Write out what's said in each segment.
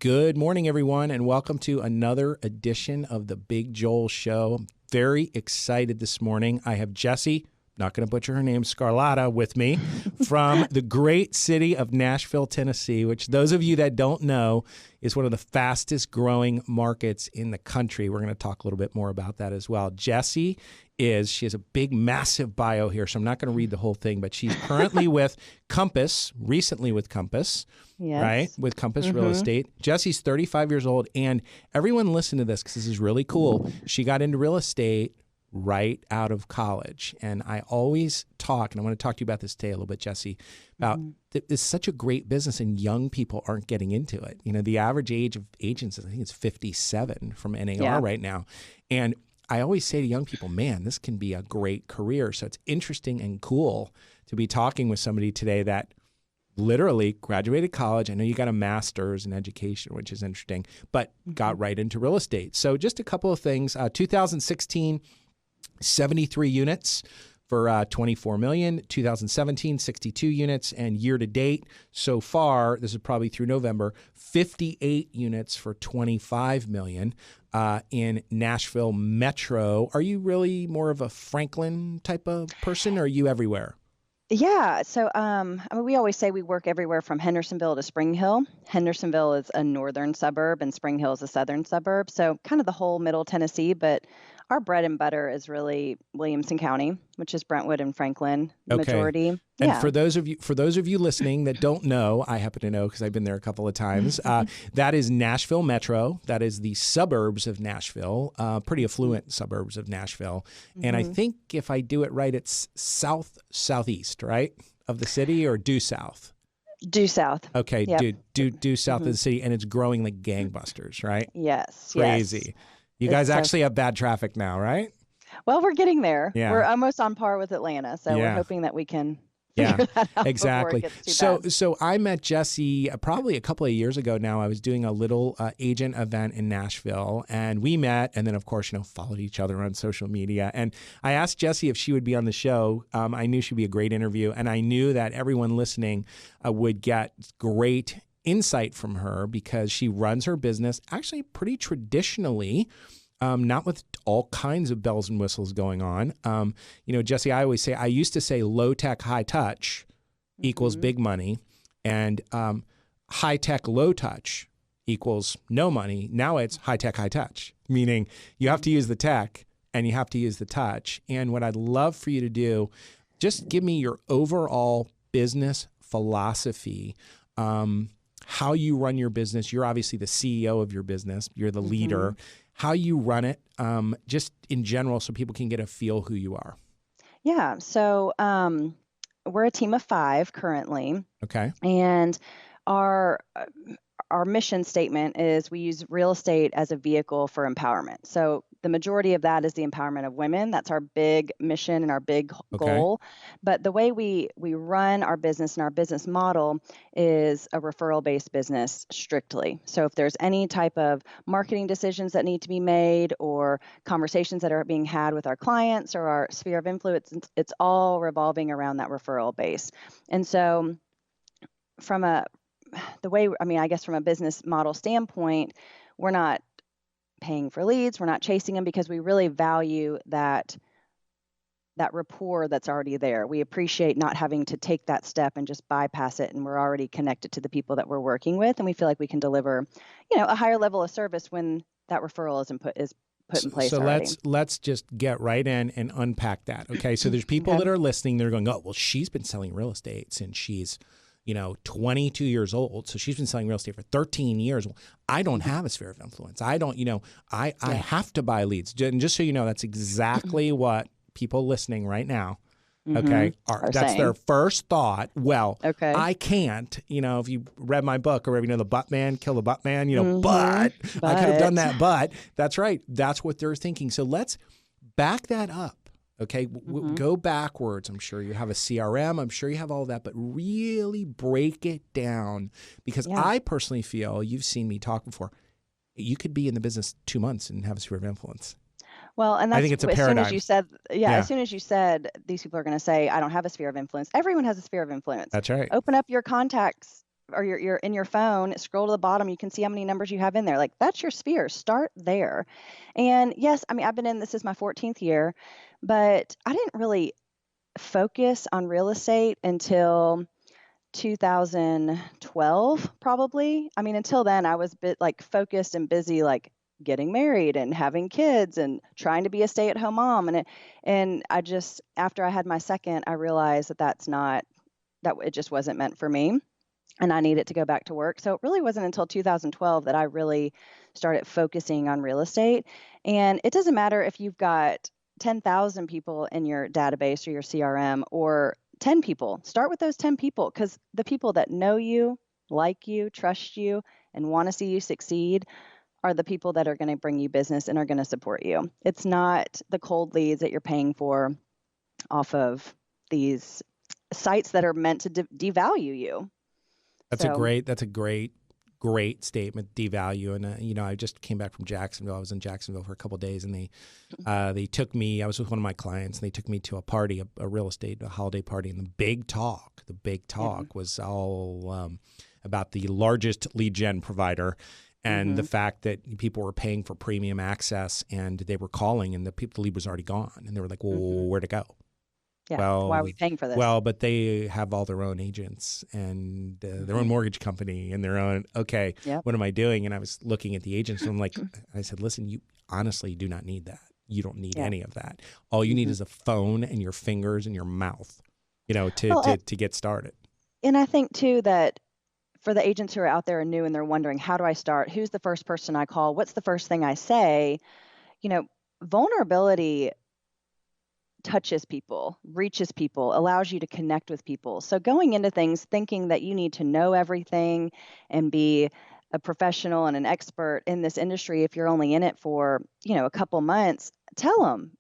Good morning, everyone, and welcome to another edition of the Big Joel Show. I'm very excited this morning. I have Jessi, not going to butcher her name, Sgarlata, with me from the great city of Nashville, Tennessee, which those of you that don't know is one of the fastest growing markets in the country. We're going to talk a little bit more about that as well. Jessi she has a big, massive bio here, so I'm not going to read the whole thing, but she's currently with Compass, recently with Compass, yes. Right? With Compass Real Estate. Jessi's 35 years old, and everyone listen to this because this is really cool. She got into real estate right out of college. And I always talk, and I want to talk to you about this today a little bit, Jessi, about it's such a great business and young people aren't getting into it. You know, the average age of agents, I think it's 57 from NAR right now. And I always say to young people, man, this can be a great career. So it's interesting and cool to be talking with somebody today that literally graduated college. I know you got a master's in education, which is interesting, but got right into real estate. So just a couple of things. 2016, 73 units for $24 million. 2017, 62 units. And year to date so far, this is probably through November, 58 units for $25 million in Nashville Metro. Are you really more of a Franklin type of person, or are you everywhere? Yeah. So, we always say we work everywhere from Hendersonville to Spring Hill. Hendersonville is a northern suburb and Spring Hill is a southern suburb. So kind of the whole middle Tennessee, but our bread and butter is really Williamson County, which is Brentwood and Franklin, majority. And for those of you listening that don't know, I happen to know because I've been there a couple of times. That is Nashville Metro. That is the suburbs of Nashville, pretty affluent suburbs of Nashville. And I think if I do it right, it's southeast, right, of the city, or due south. Due south. Okay, due south of the city, and it's growing like gangbusters, right? Yes. Crazy. Yes. You guys actually have bad traffic now, right? Well, we're getting there. Yeah. We're almost on par with Atlanta, so we're hoping that we can figure that out exactly. before it gets too bad. So I met Jessi probably a couple of years ago now. I was doing a little agent event in Nashville, and we met, and then of course, followed each other on social media. And I asked Jessi if she would be on the show. I knew she'd be a great interview, and I knew that everyone listening would get great insight from her because she runs her business actually pretty traditionally, not with all kinds of bells and whistles going on. Jessi, I always say, I used to say low tech, high touch equals big money, and high tech, low touch equals no money. Now it's high tech, high touch, meaning you have to use the tech and you have to use the touch. And what I'd love for you to do, just give me your overall business philosophy, how you run your business. You're obviously the CEO of your business. You're the leader. How you run it, just in general, so people can get a feel who you are. Yeah. So we're a team of 5 currently. Okay. And our mission statement is we use real estate as a vehicle for empowerment. So the majority of that is the empowerment of women. That's our big mission and our big goal. But the way we run our business and our business model is a referral-based business strictly. So if there's any type of marketing decisions that need to be made or conversations that are being had with our clients or our sphere of influence, it's all revolving around that referral base. And so from a business model standpoint, we're not paying for leads. We're not chasing them because we really value that rapport that's already there. We appreciate not having to take that step and just bypass it. And we're already connected to the people that we're working with. And we feel like we can deliver, a higher level of service when that referral is put in place. So already. let's just get right in and unpack that. Okay. So there's people that are listening. They're going, oh, well, she's been selling real estate since she's 22 years old. So she's been selling real estate for 13 years. Well, I don't have a sphere of influence. I don't, I have to buy leads. And just so you know, that's exactly what people listening right now, that's saying. their first thought. Well, I can't, if you read my book or the butt man, kill the butt man, but I could have done that. But that's right. That's what they're thinking. So let's back that up. Okay, go backwards. I'm sure you have a CRM. I'm sure you have all that, but really break it down because I personally feel, you've seen me talk before, you could be in the business 2 months and have a sphere of influence. Well, and that's, I think it's a as paradigm. soon as you said, as soon as you said, these people are going to say, I don't have a sphere of influence. Everyone has a sphere of influence. That's right. Open up your contacts or you're in your phone, scroll to the bottom, you can see how many numbers you have in there. Like, that's your sphere. Start there. And yes, I mean, I've been in this is my 14th year, but I didn't really focus on real estate until 2012, probably. I mean, until then, I was a bit like focused and busy, like getting married and having kids and trying to be a stay-at-home mom. And I just, after I had my second, I realized that that it just wasn't meant for me, and I needed to go back to work. So it really wasn't until 2012 that I really started focusing on real estate. And it doesn't matter if you've got 10,000 people in your database or your CRM or 10 people. Start with those 10 people, because the people that know you, like you, trust you, and want to see you succeed are the people that are going to bring you business and are going to support you. It's not the cold leads that you're paying for off of these sites that are meant to devalue you. That's a great statement, devalue. And, I just came back from Jacksonville. I was in Jacksonville for a couple of days, and they took me, I was with one of my clients, and they took me to a party, a real estate, a holiday party. And the big talk was all about the largest lead gen provider and the fact that people were paying for premium access, and they were calling, and the lead was already gone. And they were like, well, where'd it go? Yeah. Well, why are we paying for this? Well, but they have all their own agents and their own mortgage company and their own, what am I doing? And I was looking at the agents, and I'm like, I said, listen, you honestly do not need that. You don't need any of that. All you need is a phone and your fingers and your mouth, to get started. And I think too that for the agents who are out there and new and they're wondering, how do I start? Who's the first person I call? What's the first thing I say? Vulnerability touches people, reaches people, allows you to connect with people. So going into things thinking that you need to know everything and be a professional and an expert in this industry, if you're only in it for, a couple months, tell them,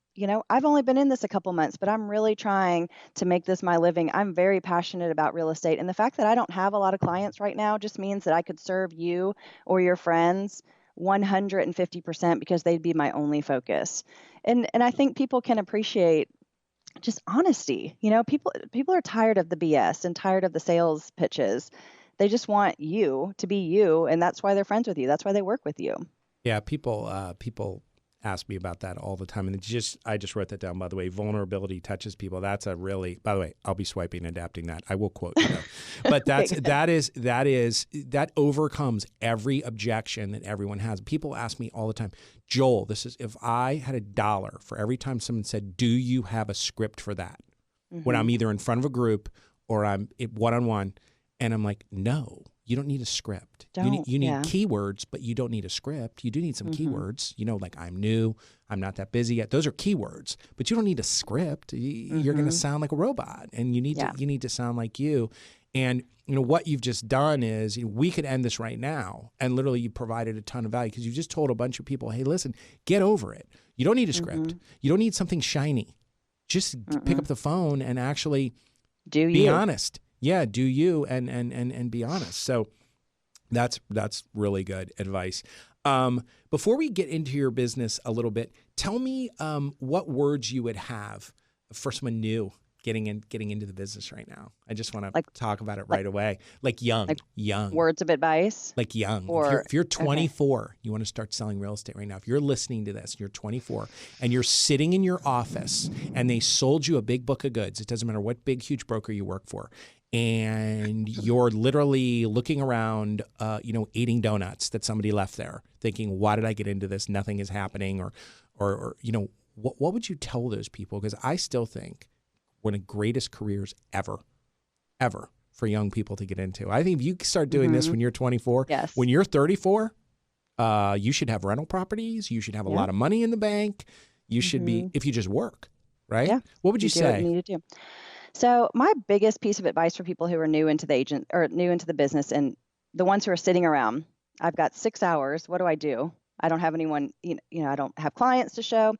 I've only been in this a couple months, but I'm really trying to make this my living. I'm very passionate about real estate. And the fact that I don't have a lot of clients right now just means that I could serve you or your friends 150% because they'd be my only focus. And I think people can appreciate just honesty. People are tired of the BS and tired of the sales pitches. They just want you to be you, and that's why they're friends with you. That's why they work with you. Yeah, people ask me about that all the time, and I just wrote that down, by the way. Vulnerability touches people. That's a really, by the way, I'll be swiping and adapting that. I will quote you though. But that overcomes every objection that everyone has. People ask me all the time, Joel, if I had $1 for every time someone said, do you have a script for that? When I'm either in front of a group or I'm one-on-one, and I'm like, no, you don't need a script. You need keywords, but you don't need a script. You do need some keywords, like I'm new, I'm not that busy yet. Those are keywords, but you don't need a script. You're going to sound like a robot, and you need to sound like you. And what you've just done is we could end this right now, and literally you provided a ton of value because you just told a bunch of people, hey, listen, get over it. You don't need a script. You don't need something shiny. Just pick up the phone and actually be honest. Yeah, do you and be honest. So that's really good advice. Before we get into your business a little bit, tell me what words you would have for someone new getting into the business right now. I just want to talk about it right away. Like young. Words of advice? Like young. If you're 24, you want to start selling real estate right now. If you're listening to this and you're 24 and you're sitting in your office and they sold you a big book of goods, it doesn't matter what big, huge broker you work for, and you're literally looking around, eating donuts that somebody left there, thinking, why did I get into this? Nothing is happening. Or what would you tell those people? Because I still think one of the greatest careers ever for young people to get into. I think if you start doing this when you're 24, when you're 34, you should have rental properties. You should have a lot of money in the bank. You should be, if you just work, right? Yeah. What would you say? Do what you need to do. So my biggest piece of advice for people who are new into the business and the ones who are sitting around, I've got 6 hours. What do? I don't have anyone, I don't have clients to show.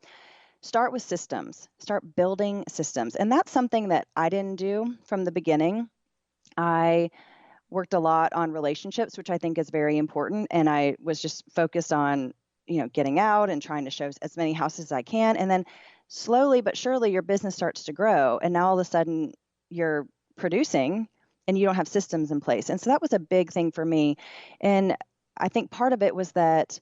Start with systems. Start building systems. And that's something that I didn't do from the beginning. I worked a lot on relationships, which I think is very important. And I was just focused on, getting out and trying to show as many houses as I can. And then slowly but surely your business starts to grow. And now all of a sudden you're producing and you don't have systems in place. And so that was a big thing for me. And I think part of it was that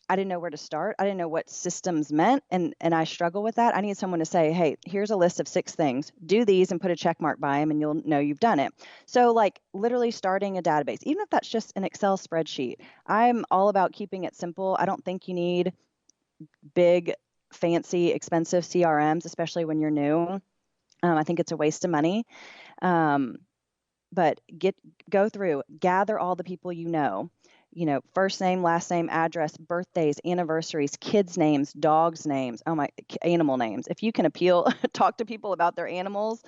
I didn't know where to start. I didn't know what systems meant. And I struggle with that. I need someone to say, hey, here's a list of 6 things. Do these and put a check mark by them and you'll know you've done it. So like literally starting a database, even if that's just an Excel spreadsheet, I'm all about keeping it simple. I don't think you need big, fancy, expensive CRMs, especially when you're new. I think it's a waste of money. But go through, gather all the people first name, last name, address, birthdays, anniversaries, kids' names, dogs' names, animal names. If you can talk to people about their animals,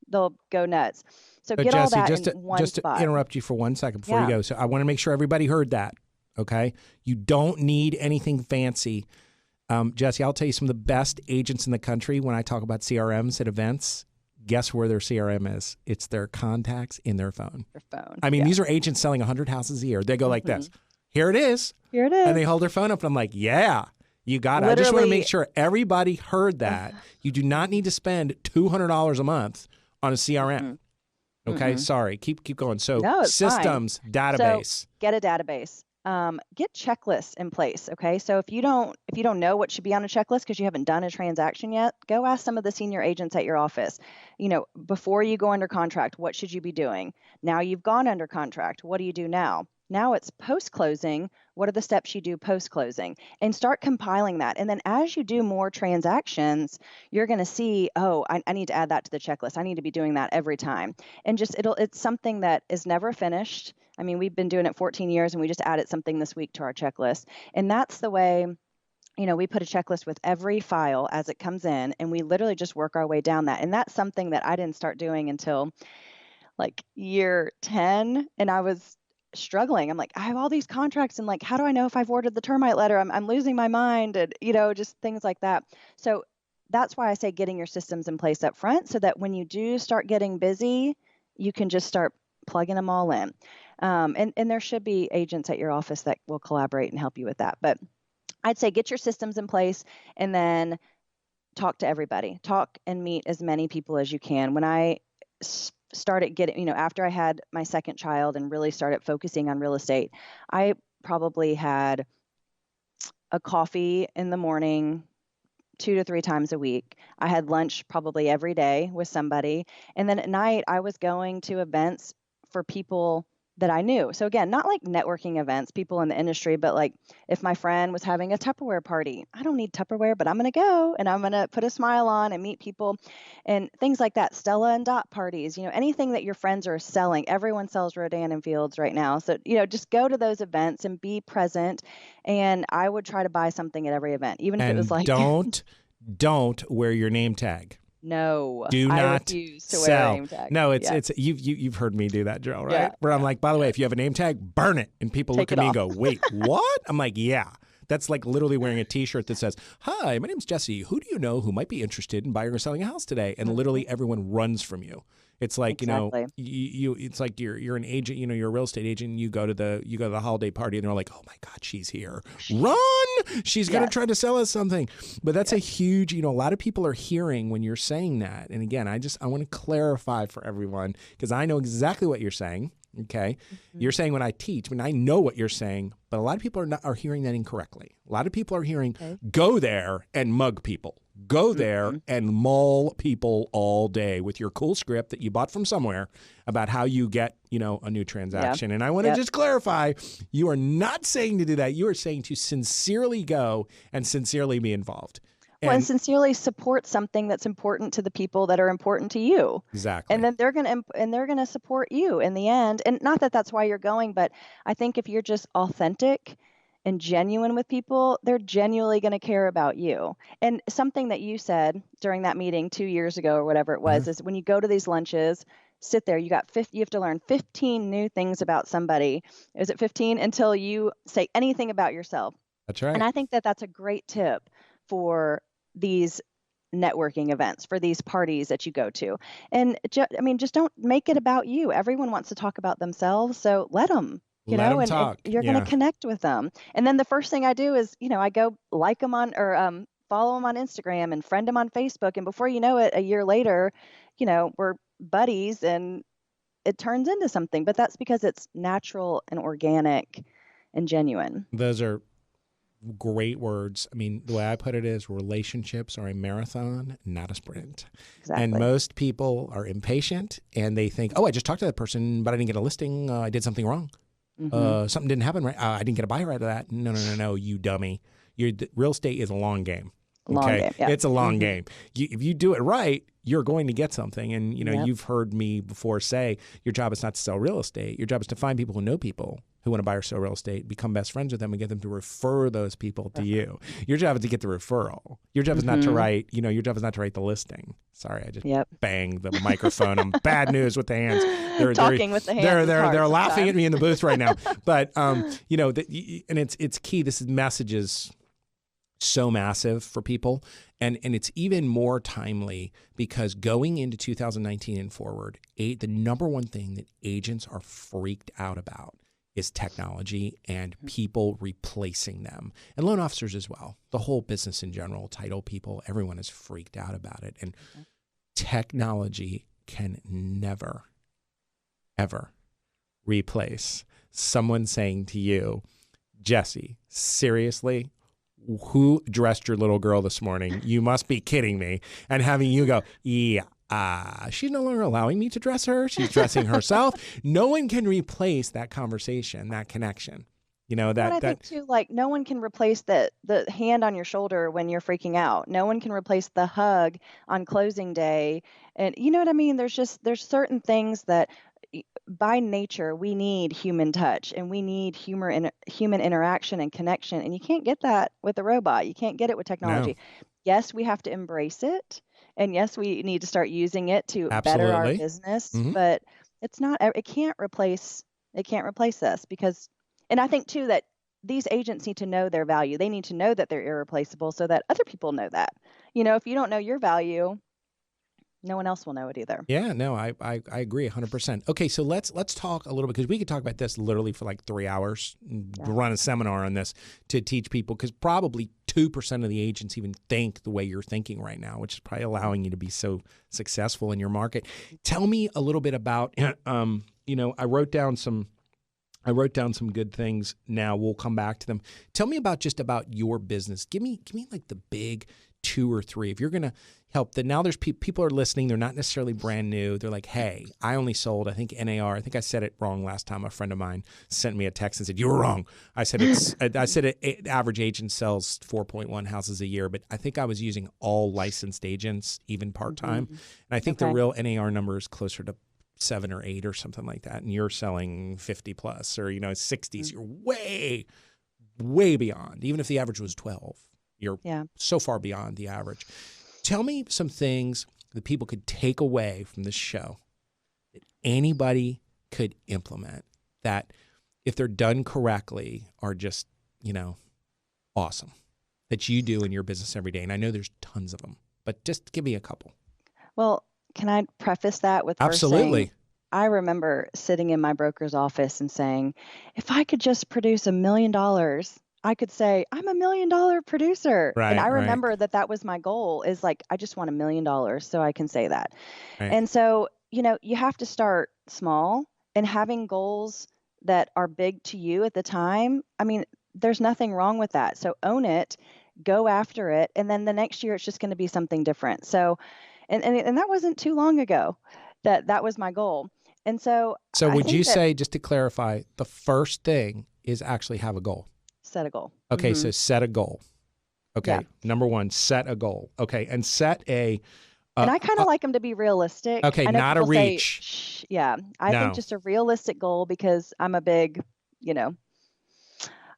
they'll go nuts. So get Jessi, all that in one spot. To interrupt you for 1 second before you go. So I want to make sure everybody heard that, okay? You don't need anything fancy. Jessi, I'll tell you some of the best agents in the country when I talk about CRMs at events. Guess where their CRM is? It's their contacts in their phone. I mean, these are agents selling 100 houses a year. They go like this. Here it is. Here it is. And they hold their phone up and I'm like, yeah, you got it. I just want to make sure everybody heard that. You do not need to spend $200 a month on a CRM. Okay, sorry. Keep going. So systems, database. So get a database. Get checklists in place. Okay. So if you don't know what should be on a checklist because you haven't done a transaction yet, go ask some of the senior agents at your office. Before you go under contract, what should you be doing? Now you've gone under contract. What do you do now? Now it's post-closing. What are the steps you do post-closing? And start compiling that. And then as you do more transactions, you're going to see, I need to add that to the checklist. I need to be doing that every time. And it's something that is never finished. I mean, we've been doing it 14 years and we just added something this week to our checklist. And that's the way, we put a checklist with every file as it comes in and we literally just work our way down that. And that's something that I didn't start doing until like year 10. And I was struggling. I'm like, I have all these contracts and like, how do I know if I've ordered the termite letter? I'm losing my mind and, just things like that. So that's why I say getting your systems in place up front so that when you do start getting busy, you can just start plugging them all in. And there should be agents at your office that will collaborate and help you with that. But I'd say get your systems in place and then talk to everybody. Talk and meet as many people as you can. When I started getting, after I had my second child and really started focusing on real estate, I probably had a coffee in the morning 2 to 3 times a week. I had lunch probably every day with somebody. And then at night, I was going to events for people that I knew. So again, not like networking events, people in the industry, but like if my friend was having a Tupperware party, I don't need Tupperware, but I'm going to go and I'm going to put a smile on and meet people and things like that. Stella and Dot parties, anything that your friends are selling. Everyone sells Rodan and Fields right now. So, just go to those events and be present. And I would try to buy something at every event, even if it was like, don't wear your name tag. No, do not I refuse to sell. wear a name tag. No, it's you've heard me do that drill, right? Yeah, Where I'm like, by the way, if you have a name tag, burn it, and people look at me and go, wait, what? I'm like, yeah. That's like literally wearing a T-shirt that says, "Hi, my name's Jessi. Who do you know who might be interested in buying or selling a house today?" And literally everyone runs from you. It's like you it's like you're an agent, you're a real estate agent. And you go to the holiday party, and they're like, "Oh my God, she's here! Run! She's gonna try to sell us something." But that's a huge, a lot of people are hearing when you're saying that. And again, I want to clarify for everyone because I know exactly what you're saying. Okay, you're saying when I teach, when I know what you're saying, but a lot of people are hearing that incorrectly. A lot of people are hearing, go there and mug people. Go there and maul people all day with your cool script that you bought from somewhere about how you get, a new transaction. And I want to just clarify, you are not saying to do that. You are saying to sincerely go and sincerely be involved. And sincerely support something that's important to the people that are important to you. Exactly. And then they're going to support you in the end. And not that that's why you're going, but I think if you're just authentic and genuine with people, they're genuinely going to care about you. And something that you said during that meeting 2 years ago or whatever it was, is when you go to these lunches, sit there, you have to learn 15 new things about somebody. Is it 15? Until you say anything about yourself. That's right. And I think that that's a great tip for these networking events, for these parties that you go to. And just don't make it about you. Everyone wants to talk about themselves. So let them. And you're going to connect with them. And then the first thing I do is, I go like them on or follow them on Instagram and friend them on Facebook. And before you know it, a year later, we're buddies and it turns into something, but that's because it's natural and organic and genuine. Those are great words. I mean, the way I put it is relationships are a marathon, not a sprint. Exactly. And most people are impatient and they think, oh, I just talked to that person, but I didn't get a listing. I did something wrong. Something didn't happen right. I didn't get a buyer out of that. No, you dummy. Real estate is a long game. Long game, yeah. It's a long game. If you do it right, you're going to get something. And, you've heard me before say, your job is not to sell real estate. Your job is to find people who know people who want to buy or sell real estate, become best friends with them, and get them to refer those people to you. Your job is to get the referral. Your job is not to write, your job is not to write the listing. Sorry, I just banged the microphone. I'm bad news with the hands. Talking with the hands. They're laughing at me in the booth right now. But, and it's key. This message is so massive for people. And it's even more timely because going into 2019 and forward, the number one thing that agents are freaked out about is technology and people replacing them, and loan officers as well. The whole business in general, title people, everyone is freaked out about it. And technology can never, ever replace someone saying to you, Jessi, seriously, who dressed your little girl this morning? You must be kidding me. And having you go, yeah. She's no longer allowing me to dress her. She's dressing herself. No one can replace that conversation, that connection. I think too, like no one can replace the hand on your shoulder when you're freaking out. No one can replace the hug on closing day. And you know what I mean? There's certain things that by nature we need human touch and we need human interaction and connection. And you can't get that with a robot. You can't get it with technology. No. Yes, we have to embrace it. And yes, we need to start using it to better our business, but it can't replace us because, and I think too that these agents need to know their value. They need to know that they're irreplaceable so that other people know that. If you don't know your value, no one else will know it either. Yeah, no, I agree 100%. Okay, so let's talk a little bit, because we could talk about this literally for like 3 hours, run a seminar on this to teach people, because probably 2% of the agents even think the way you're thinking right now, which is probably allowing you to be so successful in your market. Tell me a little bit about, I wrote down some good things. Now we'll come back to them. Tell me about your business. Give me like the big 2 or 3. If you're going to help that, now there's people are listening. They're not necessarily brand new. They're like, hey, I only sold, I think NAR. I think I said it wrong last time. A friend of mine sent me a text and said, you were wrong. I said, average agent sells 4.1 houses a year, but I think I was using all licensed agents, even part-time. And I think the real NAR number is closer to 7 or 8 or something like that. And you're selling 50 plus or, 60s. You're way, way beyond. Even if the average was 12, you're so far beyond the average. Tell me some things that people could take away from this show that anybody could implement that, if they're done correctly, are just, awesome, that you do in your business every day. And I know there's tons of them, but just give me a couple. Well, can I preface that with absolutely. I remember sitting in my broker's office and saying, if I could just produce $1 million, I could say, I'm $1 million producer. Right, and I remember that was my goal, is like, I just want $1 million so I can say that. Right. And so, you have to start small, and having goals that are big to you at the time. I mean, there's nothing wrong with that. So own it, go after it. And then the next year, it's just going to be something different. So, and that wasn't too long ago that was my goal. And so would you say, just to clarify, the first thing is actually have a goal? Set a goal. Okay, so set a goal. Okay, number 1, set a goal. Okay, and set a... and I kind of like them to be realistic. Okay, not a reach. I think just a realistic goal, because I'm a big,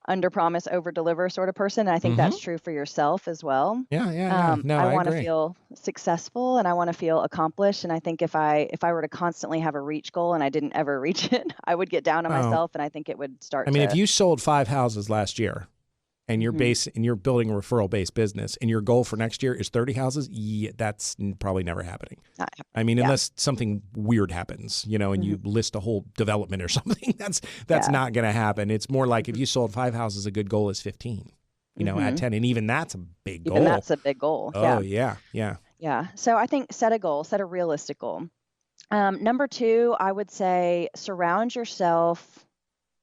under promise, over deliver sort of person. And I think that's true for yourself as well. Yeah. No, I want to feel successful and I want to feel accomplished. And I think if I were to constantly have a reach goal and I didn't ever reach it, I would get down on myself, and I think it would start. If you sold 5 houses last year, and you're you're building a referral-based business, and your goal for next year is 30 houses, that's probably never happening. Unless something weird happens, and you list a whole development or something, that's not going to happen. It's more like if you sold 5 houses, a good goal is 15, at 10, and even that's a big goal. Even that's a big goal. Oh, yeah. So I think set a goal, set a realistic goal. Number two, I would say surround yourself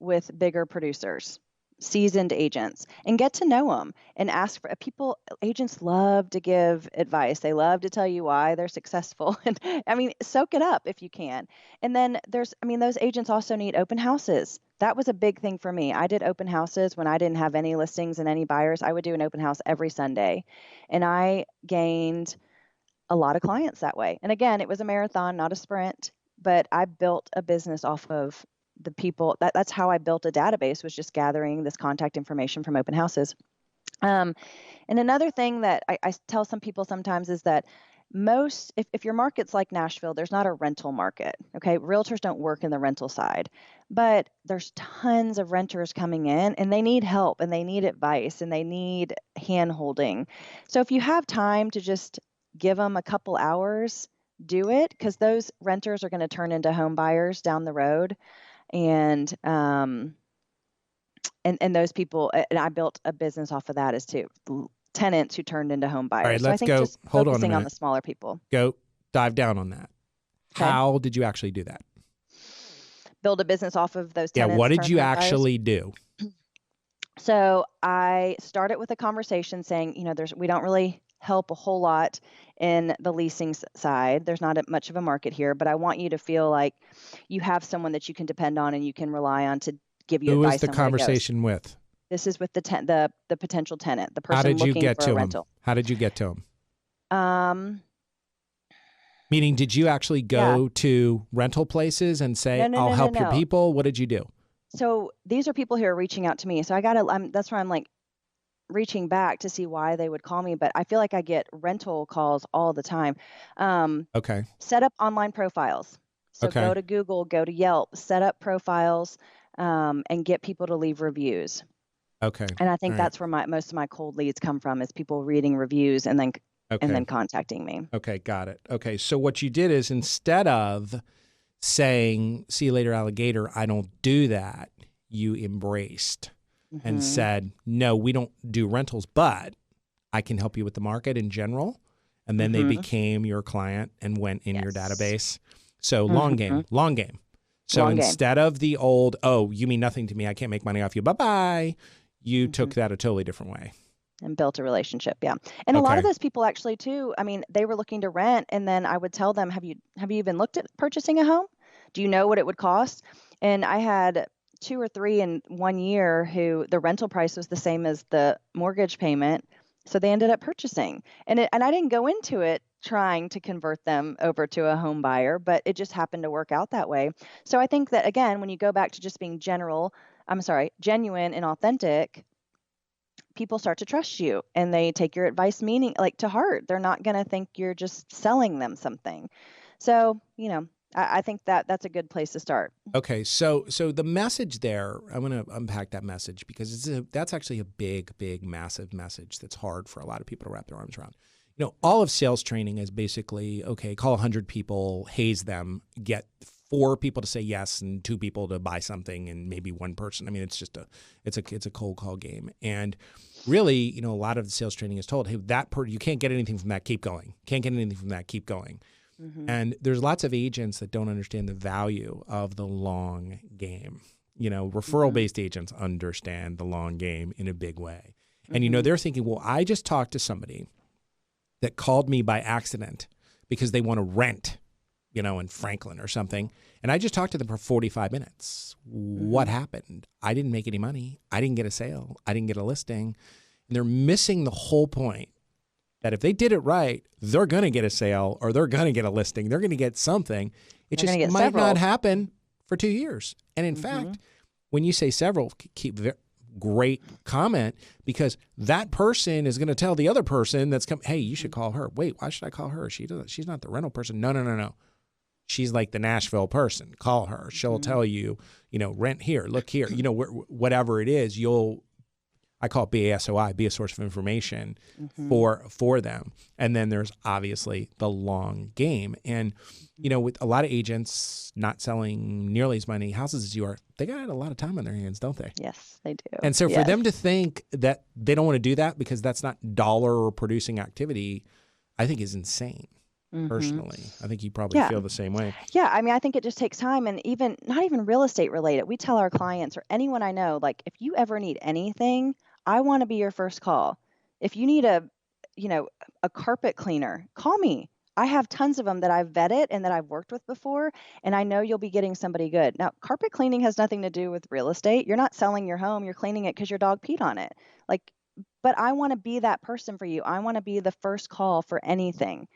with bigger producers, seasoned agents, and get to know them and ask for people. Agents love to give advice. They love to tell you why they're successful. And I mean, soak it up if you can. And then those agents also need open houses. That was a big thing for me. I did open houses when I didn't have any listings and any buyers. I would do an open house every Sunday, and I gained a lot of clients that way. And again, it was a marathon, not a sprint, but I built a business off of the people. That's how I built a database, was just gathering this contact information from open houses. And another thing that I tell some people sometimes is that if your market's like Nashville, there's not a rental market. Okay. Realtors don't work in the rental side, but there's tons of renters coming in, and they need help, and they need advice, and they need hand holding. So if you have time to just give them a couple hours, do it, because those renters are going to turn into home buyers down the road. And those people, and I built a business off of that as too. Tenants who turned into home buyers. All right, so let's I think go. just Hold focusing on on the smaller people. Go dive down on that. Okay. How did you actually do that? Build a business off of those Yeah, tenants. what did turned you home buyers. actually do? So I started with a conversation saying, we don't really help a whole lot in the leasing side. There's not much of a market here, but I want you to feel like you have someone that you can depend on and you can rely on to give you advice. Who was the conversation with? This is with the potential tenant, the person How did you looking get for to a him? rental. How did you get to him? Meaning, did you actually go to rental places and say, I'll help your people? What did you do? So these are people who are reaching out to me. So that's where I'm like reaching back to see why they would call me. But I feel like I get rental calls all the time. Okay. Set up online profiles. So go to Google, go to Yelp, set up profiles, and get people to leave reviews. Okay. And I think that's where most of my cold leads come from, is people reading reviews and then contacting me. Okay, got it. Okay, so what you did is, instead of saying, see you later, alligator, I don't do that, you embraced and said, no, we don't do rentals, but I can help you with the market in general. And then they became your client and went in your database. So long game. So instead of the old, oh, you mean nothing to me, I can't make money off you, bye-bye, you took that a totally different way. And built a relationship. Yeah. And a lot of those people actually too, I mean, they were looking to rent, and then I would tell them, have you even looked at purchasing a home? Do you know what it would cost? And I had 2 or 3 in 1 year who the rental price was the same as the mortgage payment. So they ended up purchasing, and I didn't go into it trying to convert them over to a home buyer, but it just happened to work out that way. So I think that, again, when you go back to just being genuine and authentic, people start to trust you, and they take your advice to heart. They're not going to think you're just selling them something. So, I think that's a good place to start. Okay. So the message there, I'm going to unpack that message, because that's actually a big, massive message that's hard for a lot of people to wrap their arms around. All of sales training is basically, okay, call 100 people, haze them, get 4 people to say yes and 2 people to buy something, and maybe 1 person. I mean, it's just it's a cold call game. And really, a lot of the sales training is told, hey, you can't get anything from that, keep going. Can't get anything from that, keep going. And there's lots of agents that don't understand the value of the long game. Referral-based agents understand the long game in a big way. And, they're thinking, well, I just talked to somebody that called me by accident because they want to rent, in Franklin or something. And I just talked to them for 45 minutes. What happened? I didn't make any money. I didn't get a sale. I didn't get a listing. And they're missing the whole point, that if they did it right, they're going to get a sale, or they're going to get a listing. They're going to get something. It just might not happen for 2 years. And in fact, when you say several, great comment, because that person is going to tell the other person that's come, hey, you should call her. Wait, why should I call her? She's not the rental person. No. She's like the Nashville person. Call her. She'll tell you, rent here, look here, whatever it is, I call it BASOI, be a source of information for them. And then there's obviously the long game. And, with a lot of agents not selling nearly as many houses as you are, they got a lot of time on their hands, don't they? Yes, they do. And so for them to think that they don't want to do that because that's not dollar producing activity, I think is insane. personally. I think you probably Yeah. feel the same way. Yeah. I mean, I think it just takes time, and even not even real estate related. We tell our clients or anyone I know, like, if you ever need anything, I want to be your first call. If you need you know, a carpet cleaner, call me. I have tons of them that I've vetted and that I've worked with before, and I know you'll be getting somebody good. Now, carpet cleaning has nothing to do with real estate. You're not selling your home, you're cleaning it because your dog peed on it. Like, but I want to be that person for you. I want to be the first call for anything.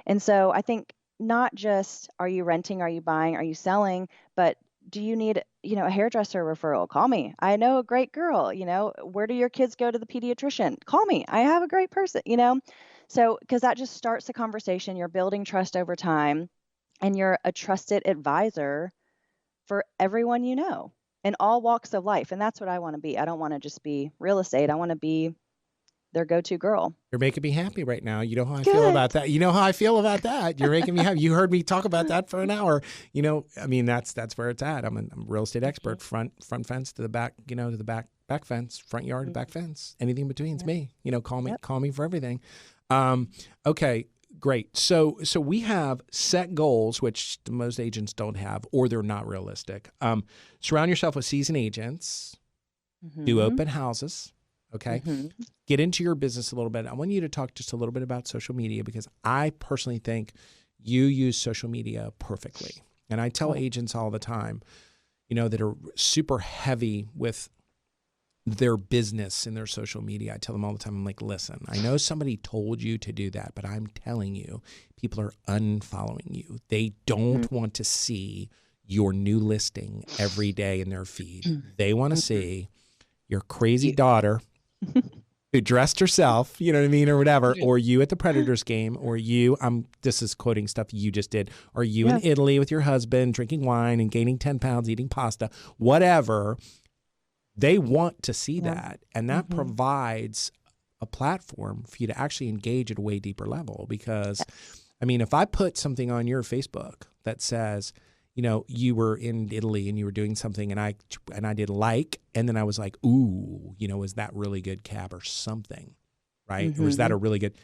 And so I think not just are you renting, are you buying, are you selling, but do you need, a hairdresser referral? Call me. I know a great girl, where do your kids go to the pediatrician? Call me. I have a great person. So, because that just starts the conversation, you're building trust over time, and you're a trusted advisor for everyone in all walks of life. And that's what I want to be. I don't want to just be real estate. I want to be their go-to girl. You're making me happy right now. You know how I feel about that. You know how I feel about that. You're making me happy. You heard me talk about that for an hour. I mean, that's where it's at. I'm a real estate expert. Front fence to the back, to the back fence, front yard to back fence. Anything in between is me. Call me for everything. Okay, great. So we have set goals, which most agents don't have, or they're not realistic. Surround yourself with seasoned agents. Do open houses. Okay. Get into your business a little bit. I want you to talk just a little bit about social media, because I personally think you use social media perfectly. And I tell agents all the time, that are super heavy with their business and their social media. I tell them all the time, I'm like, listen, I know somebody told you to do that, but I'm telling you, people are unfollowing you. They don't want to see your new listing every day in their feed. They want to see your crazy daughter who dressed herself, you know what I mean, or whatever, or you at the Predators game, or you, this is quoting stuff you just did, or you in Italy with your husband drinking wine and gaining 10 pounds, eating pasta, whatever. They want to see that. And that provides a platform for you to actually engage at a way deeper level. Because, I mean, if I put something on your Facebook that says, you were in Italy and you were doing something, and I did and then I was like, ooh, is that really good cab or something, right? Or is that a really good?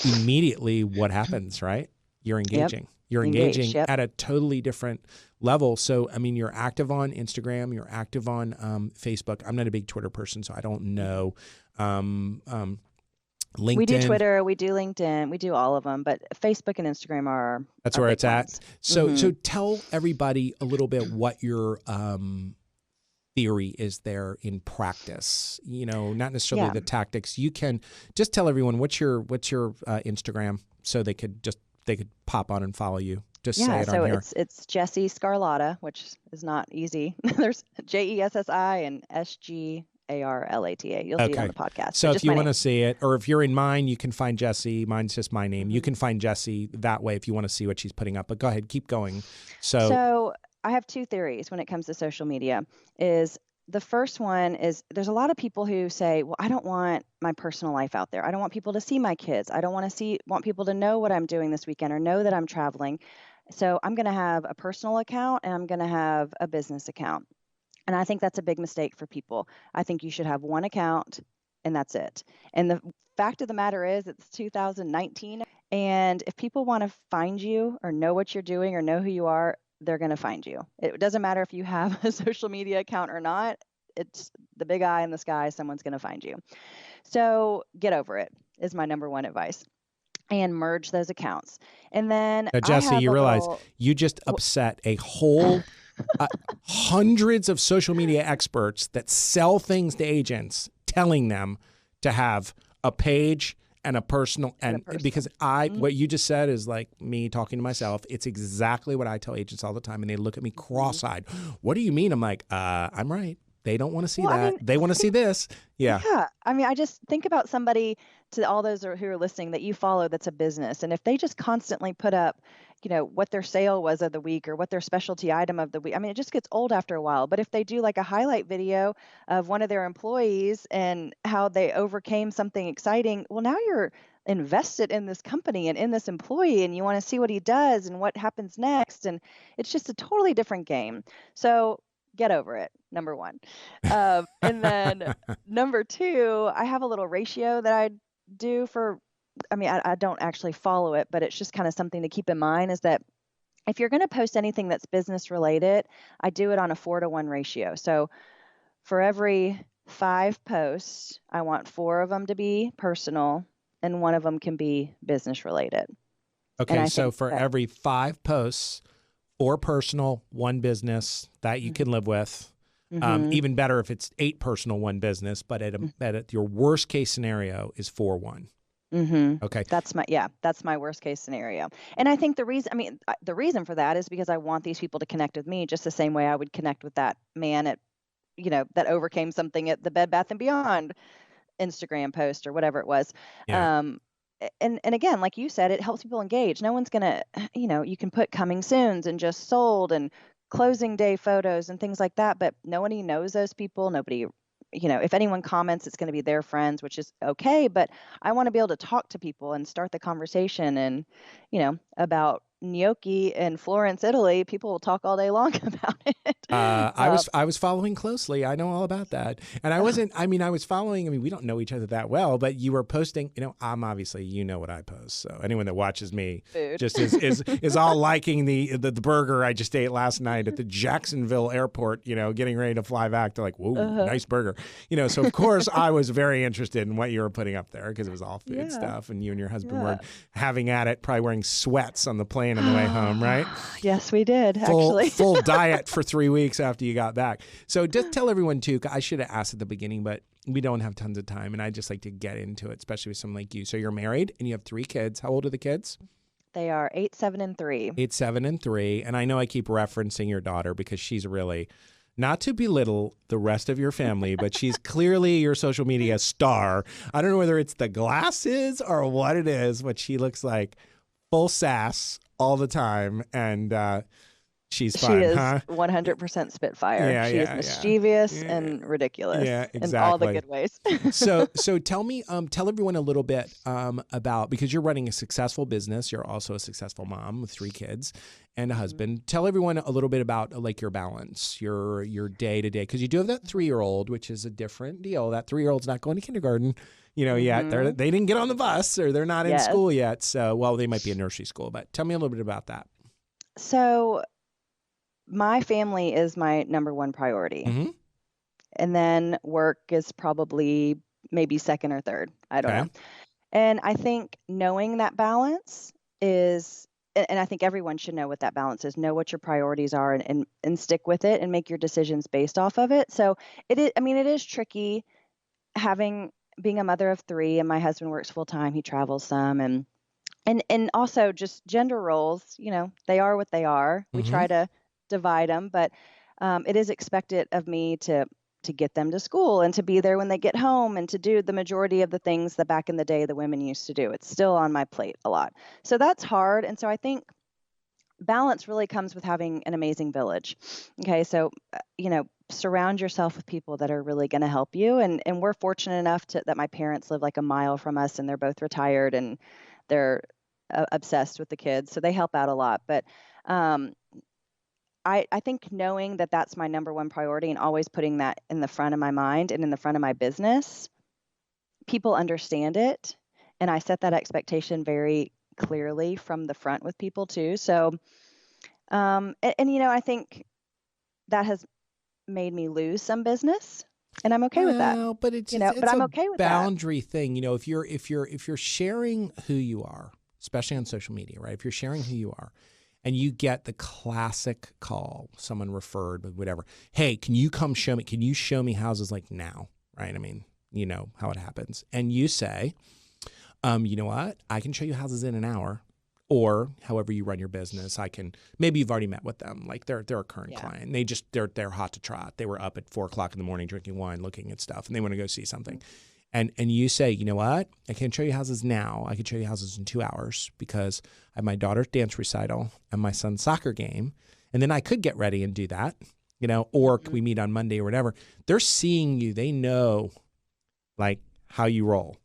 Immediately, what happens, right? You're engaging. Yep. You're engaging at a totally different level. So, I mean, you're active on Instagram. You're active on Facebook. I'm not a big Twitter person, so I don't know. LinkedIn. We do Twitter, we do LinkedIn, we do all of them, but Facebook and Instagram are that's where it's at. Ones. So tell everybody a little bit what your theory is there in practice. Not necessarily the tactics. You can just tell everyone what's your Instagram, so they could pop on and follow you. Just say it on here. So it's Jessi Sgarlata, which is not easy. There's Jessi and Sgarlata. You'll see it on the podcast. So if you want to see it, or if you're in mine, you can find Jessi. Mine's just my name. You can find Jessi that way if you want to see what she's putting up. But go ahead, keep going. So I have two theories when it comes to social media. The first one is there's a lot of people who say, well, I don't want my personal life out there. I don't want people to see my kids. I don't want people to know what I'm doing this weekend or know that I'm traveling. So I'm going to have a personal account and I'm going to have a business account. And I think that's a big mistake for people. I think you should have one account and that's it. And the fact of the matter is it's 2019. And if people want to find you or know what you're doing or know who you are, they're going to find you. It doesn't matter if you have a social media account or not. It's the big eye in the sky. Someone's going to find you. So get over it is my number one advice. And merge those accounts. And then now, Jessi, you realize you just upset a whole hundreds of social media experts that sell things to agents, telling them to have a page and a personal, because what you just said is like me talking to myself. It's exactly what I tell agents all the time, and they look at me cross-eyed. What do you mean? I'm like, I'm right. They don't want to see that. I mean, they want to see this. Yeah. Yeah. I mean, I just think about somebody, to all those who are listening, that you follow that's a business. And if they just constantly put up, what their sale was of the week or what their specialty item of the week, I mean, it just gets old after a while. But if they do like a highlight video of one of their employees and how they overcame something exciting, well, now you're invested in this company and in this employee, and you want to see what he does and what happens next. And it's just a totally different game. So get over it, number one. And then number two, I have a little ratio that I do for I mean, I don't actually follow it, but it's just kind of something to keep in mind is that if you're going to post anything that's business related, I do it on a 4-to-1 ratio. So for every 5 posts, I want 4 of them to be personal and 1 of them can be business related. Okay, so for every 5 posts, 4 personal, 1 business that you can live with. Even better if it's 8 personal, 1 business, but at your worst case scenario is 4-1. Okay. That's my worst case scenario. And I think the reason for that is because I want these people to connect with me just the same way I would connect with that man at, that overcame something at the Bed Bath & Beyond Instagram post or whatever it was. Yeah. And again, like you said, it helps people engage. No one's going to, you can put coming soons and just sold and closing day photos and things like that, but nobody knows those people. Nobody, if anyone comments, it's going to be their friends, which is okay. But I want to be able to talk to people and start the conversation. And, about gnocchi in Florence, Italy, people will talk all day long about it. I was following closely. I know all about that. And I was following, we don't know each other that well, but you were posting, I'm obviously, what I post. So anyone that watches me Food. just is all liking the burger I just ate last night at the Jacksonville airport, getting ready to fly back. They're like, whoa, nice burger. So of course I was very interested in what you were putting up there because it was all food stuff. And you and your husband were having at it, probably wearing sweats on the plane on the way home, right? Yes, we did, actually. Full diet for 3 weeks after you got back. So just tell everyone too, I should have asked at the beginning, but we don't have tons of time and I just like to get into it, especially with someone like you. So you're married and you have 3 kids. How old are the kids? They are 8, 7, and 3. 8, 7, and 3. And I know I keep referencing your daughter because she's really, not to belittle the rest of your family, but she's clearly your social media star. I don't know whether it's the glasses or what it is, but she looks like full sass all the time, and she's fun, She is huh? 100% Spitfire. She is mischievous and ridiculous in all the good ways. So tell me, tell everyone a little bit about, because you're running a successful business, you're also a successful mom with 3 kids and a husband. Tell everyone a little bit about like your balance, your day to day, because you do have that 3-year-old, which is a different deal. That 3-year-old's not going to kindergarten, yet. They didn't get on the bus or they're not in school yet. So, well, they might be in nursery school, but tell me a little bit about that. So my family is my number 1 priority. And then work is probably maybe second or third. I don't know. And I think knowing that balance is, and I think everyone should know what that balance is, know what your priorities are and stick with it and make your decisions based off of it. So it is tricky being a mother of 3 and my husband works full time. He travels some and also just gender roles, they are what they are. We try to divide them, but it is expected of me to get them to school and to be there when they get home and to do the majority of the things that back in the day the women used to do. It's still on my plate a lot. So that's hard. And so I think balance really comes with having an amazing village. Okay. So, surround yourself with people that are really going to help you. And we're fortunate enough that my parents live like a mile from us and they're both retired and they're obsessed with the kids. So they help out a lot. But, I think knowing that that's my number 1 priority and always putting that in the front of my mind and in the front of my business, people understand it. And I set that expectation very clearly from the front with people too. So, I think that has made me lose some business and I'm okay with that. But it's but I'm okay with boundary thing. If you're sharing who you are, especially on social media, right? If you're sharing who you are, and you get the classic call, someone referred, but whatever. Hey, can you come show me? Can you show me houses like now? Right? I mean, you know how it happens. And you say, you know what? I can show you houses in an hour. Or however you run your business, maybe you've already met with them. Like they're a current client. They're hot to trot. They were up at 4:00 in the morning drinking wine, looking at stuff, and they want to go see something. And you say, you know what? I can't show you houses now. I can show you houses in 2 hours because I have my daughter's dance recital and my son's soccer game. And then I could get ready and do that, or we meet on Monday or whatever. They're seeing you. They know like how you roll,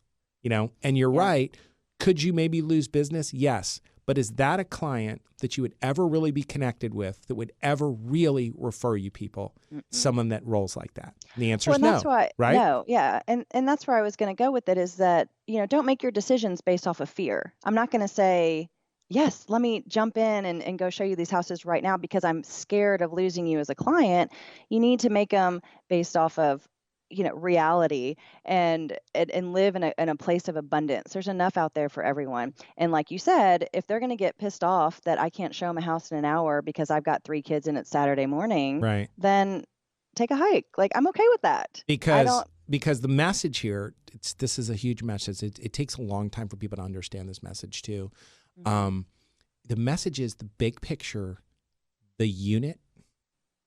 and you're right. Could you maybe lose business? Yes. but is that a client that you would ever really be connected with, that would ever really refer you people? Someone that rolls like that? And the answer is no, that's why, right? No, yeah. And that's where I was going to go with it, is that, don't make your decisions based off of fear. I'm not going to say, yes, let me jump in and go show you these houses right now because I'm scared of losing you as a client. You need to make them based off of, reality, and live in a place of abundance. There's enough out there for everyone. And like you said, if they're going to get pissed off that I can't show them a house in an hour because I've got 3 kids and it's Saturday morning, Right. then take a hike. Like, I'm okay with that. Because the message here, this is a huge message. It takes a long time for people to understand this message too. The message is the big picture, the unit,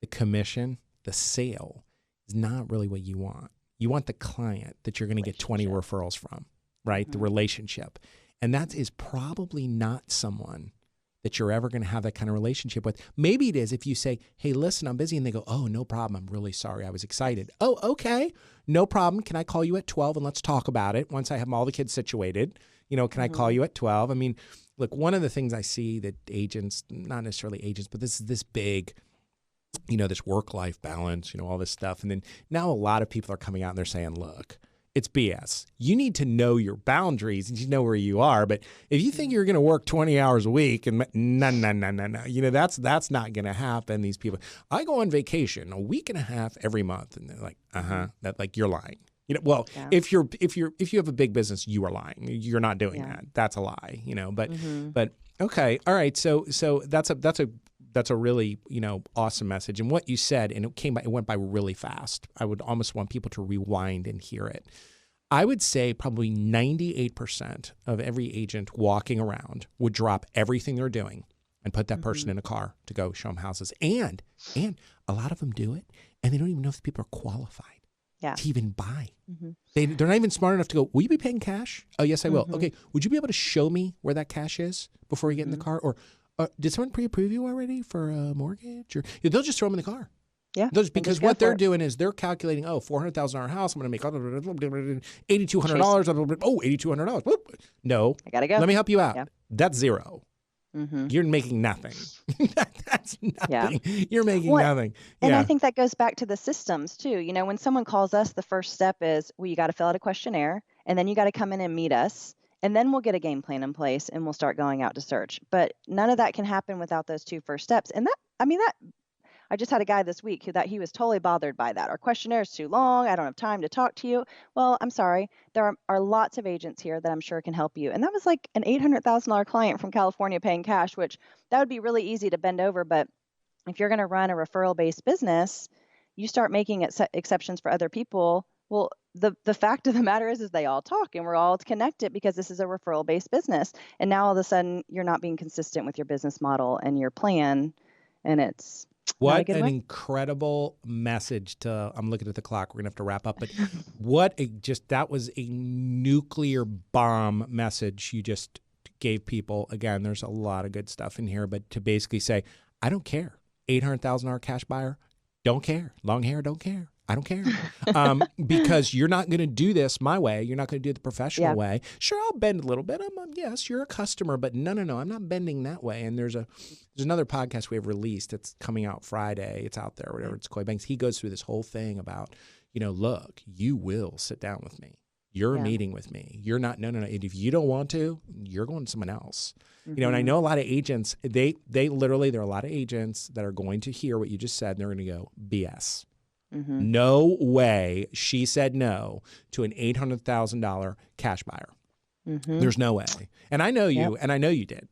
the commission, the sale is not really what you want. You want the client that you're going to get 20 referrals from, right? The relationship. And that is probably not someone that you're ever going to have that kind of relationship with. Maybe it is if you say, hey, listen, I'm busy. And they go, oh, no problem. I'm really sorry. I was excited. Oh, okay. No problem. Can I call you at 12 and let's talk about it once I have all the kids situated? Can I call you at 12? I mean, look, one of the things I see that agents, not necessarily agents, but this big, this work-life balance, all this stuff. And then now a lot of people are coming out and they're saying, look, it's BS. You need to know your boundaries and you know where you are. But if you think you're going to work 20 hours a week and no, that's not going to happen. These people, I go on vacation a week and a half every month. And they're like, that like you're lying. If you have a big business, you are lying. You're not doing that. That's a lie, but okay. All right. So that's a really, awesome message. And what you said, and it went by really fast. I would almost want people to rewind and hear it. I would say probably 98% of every agent walking around would drop everything they're doing and put that person in a car to go show them houses. And a lot of them do it, and they don't even know if the people are qualified to even buy. They're not even smart enough to go, will you be paying cash? Oh, yes, I will. Okay. Would you be able to show me where that cash is before we get in the car? Or did someone pre-approve you already for a mortgage? Or they'll just throw them in the car. Yeah. Because what they're doing is they're calculating, $400,000 house, I'm going to make $8,200. Oh, $8,200. No. I got to go. Let me help you out. Yeah. That's zero. You're making nothing. That's nothing. Yeah. You're making nothing. And I think that goes back to the systems too. When someone calls us, the first step is, you got to fill out a questionnaire, and then you got to come in and meet us. And then we'll get a game plan in place and we'll start going out to search. But none of that can happen without those 2 first steps. And I just had a guy this week he was totally bothered by that. Our questionnaire is too long. I don't have time to talk to you. Well, I'm sorry. There are lots of agents here that I'm sure can help you. And that was like an $800,000 client from California paying cash, which that would be really easy to bend over. But if you're going to run a referral-based business, you start making exceptions for other people. Well, the fact of the matter is they all talk and we're all connected because this is a referral-based business. And now all of a sudden you're not being consistent with your business model and your plan, and it's what an incredible message I'm looking at the clock. We're going to have to wrap up, but that was a nuclear bomb message you just gave people. Again, there's a lot of good stuff in here, but to basically say, I don't care. $800,000 cash buyer, don't care. Long hair, don't care. I don't care. Because you're not going to do this my way. You're not going to do it the professional way. Sure, I'll bend a little bit. Yes, you're a customer, but no, I'm not bending that way. And there's another podcast we have released that's coming out Friday. It's out there, whatever. It's Coy Banks. He goes through this whole thing about, look, you will sit down with me. You're meeting with me. You're not, no. And if you don't want to, you're going to someone else. And I know a lot of agents, there are a lot of agents that are going to hear what you just said, and they're going to go, BS. No way she said no to an $800,000 cash buyer. There's no way. And I know you, and I know you did.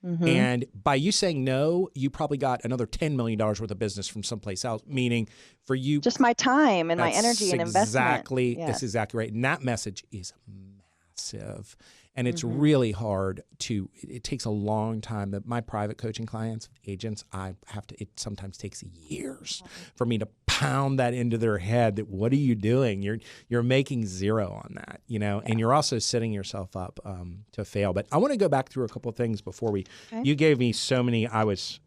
And by you saying no, you probably got another $10 million worth of business from someplace else, meaning for you. Just my time and my energy and investment. That's exactly right. And that message is massive. And it's really hard it takes a long time. My private coaching clients, agents, it sometimes takes years for me to pound that into their head that what are you doing? You're making zero on that, and you're also setting yourself up to fail. But I want to go back through a couple of things before you gave me so many, I was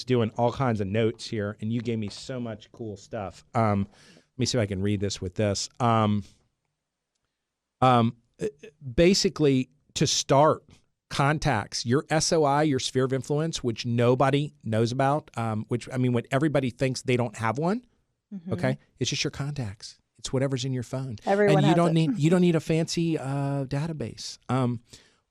doing all kinds of notes here and you gave me so much cool stuff. Let me see if I can read this with this. Basically, to start, Contacts, your SOI, your sphere of influence, which nobody knows about, what everybody thinks they don't have one. Okay, it's just your contacts. It's whatever's in your phone. Everyone and has it. You don't need a fancy database.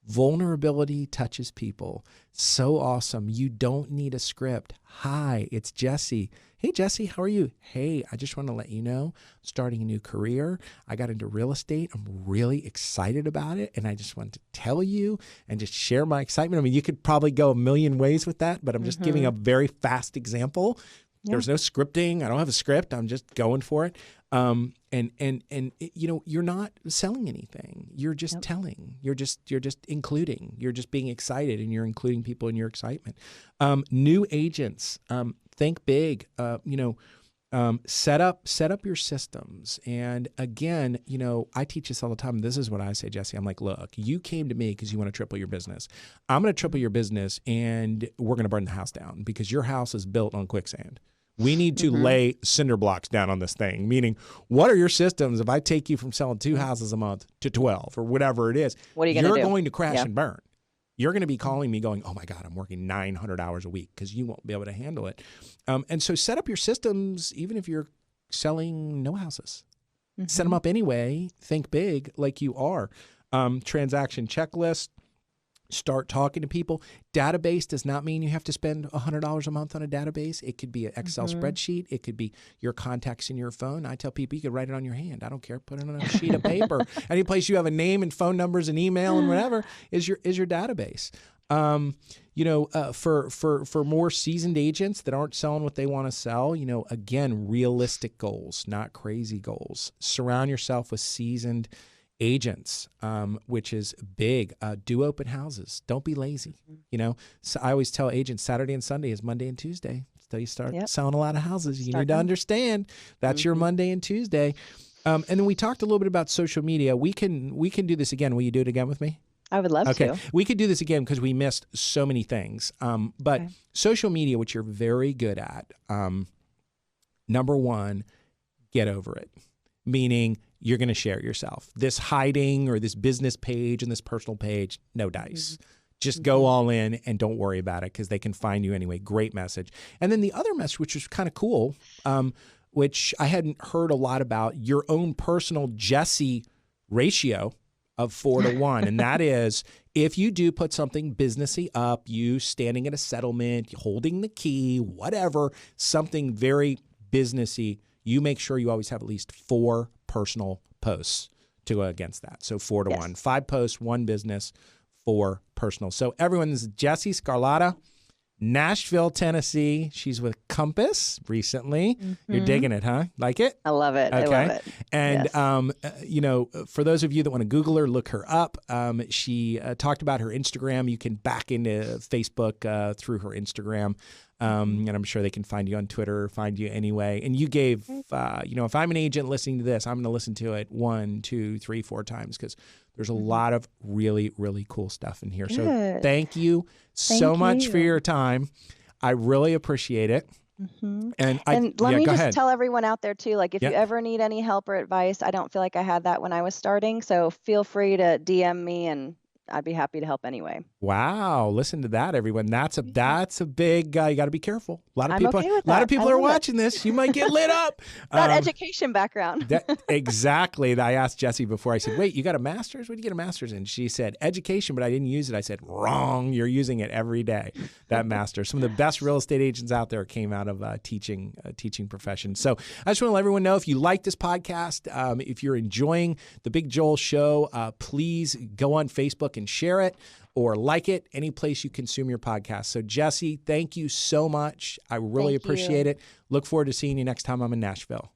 Vulnerability touches people. So awesome. You don't need a script. Hi, it's Jessi. Hey, Jessi, how are you? Hey, I just want to let you know, starting a new career. I got into real estate. I'm really excited about it. And I just wanted to tell you and just share my excitement. I mean, you could probably go a million ways with that, but I'm just giving a very fast example. Yeah. There's no scripting. I don't have a script. I'm just going for it. You're not selling anything. You're just telling. You're just including. You're just being excited, and you're including people in your excitement. New agents, think big. Set up your systems. And again, I teach this all the time. This is what I say, Jessi. I'm like, look, you came to me because you want to triple your business. I'm going to triple your business, and we're going to burn the house down because your house is built on quicksand. We need to lay cinder blocks down on this thing, meaning what are your systems if I take you from selling 2 houses a month to 12 or whatever it is? What are you going to do? You're going to crash and burn. You're going to be calling me going, oh, my God, I'm working 900 hours a week because you won't be able to handle it. And so set up your systems even if you're selling no houses. Set them up anyway. Think big like you are. Transaction checklist. Start talking to people. Database does not mean you have to spend $100 a month on a database. It could be an Excel spreadsheet. It could be your contacts in your phone. I tell people you could write it on your hand. I don't care. Put it on a sheet of paper. Any place you have a name and phone numbers and email and whatever is your database. For more seasoned agents that aren't selling what they want to sell, again, realistic goals, not crazy goals. Surround yourself with seasoned agents, which is big. Do open houses. Don't be lazy. So I always tell agents Saturday and Sunday is Monday and Tuesday. So you start selling a lot of houses. You need to understand that's your Monday and Tuesday. And then we talked a little bit about social media. We can do this again. Will you do it again with me? I would love to. We could do this again because we missed so many things. But social media, which you're very good at, number one, get over it. Meaning you're going to share yourself. This hiding or this business page and this personal page, no dice. Just go all in and don't worry about it because they can find you anyway. Great message. And then the other message, which was kind of cool, which I hadn't heard a lot about, your own personal Jessi ratio of 4-to-1. And that is, if you do put something businessy up, you standing at a settlement, holding the key, whatever, something very businessy, you make sure you always have at least 4 personal posts to go against that. So 4-to-1, 5 posts, 1 business, 4 personal. So everyone's Jessi Sgarlata, Nashville, Tennessee. She's with Compass recently. You're digging it, huh? Like it? I love it. Okay. I love it. And, for those of you that want to Google her, look her up. She talked about her Instagram. You can back into Facebook through her Instagram. And I'm sure they can find you on Twitter, find you anyway. And you gave, if I'm an agent listening to this, I'm going to listen to it 1, 2, 3, 4 times because there's a lot of really, really cool stuff in here. Good. So thank you so much for your time. I really appreciate it. And let me just tell everyone out there too, like if you ever need any help or advice, I don't feel like I had that when I was starting. So feel free to DM me and I'd be happy to help anyway. Wow. Listen to that, everyone. That's a big, you got to be careful. A lot of people are watching this. You might get lit up. That education background. Exactly. I asked Jessi before, I said, wait, you got a master's? What did you get a master's in? She said, education, but I didn't use it. I said, wrong. You're using it every day, that master's. Some of the best real estate agents out there came out of teaching profession. So I just want to let everyone know, if you like this podcast, if you're enjoying the Big Joel Show, please go on Facebook and share it or like it any place you consume your podcast. So Jessi, thank you so much. I really appreciate it. Look forward to seeing you next time I'm in Nashville.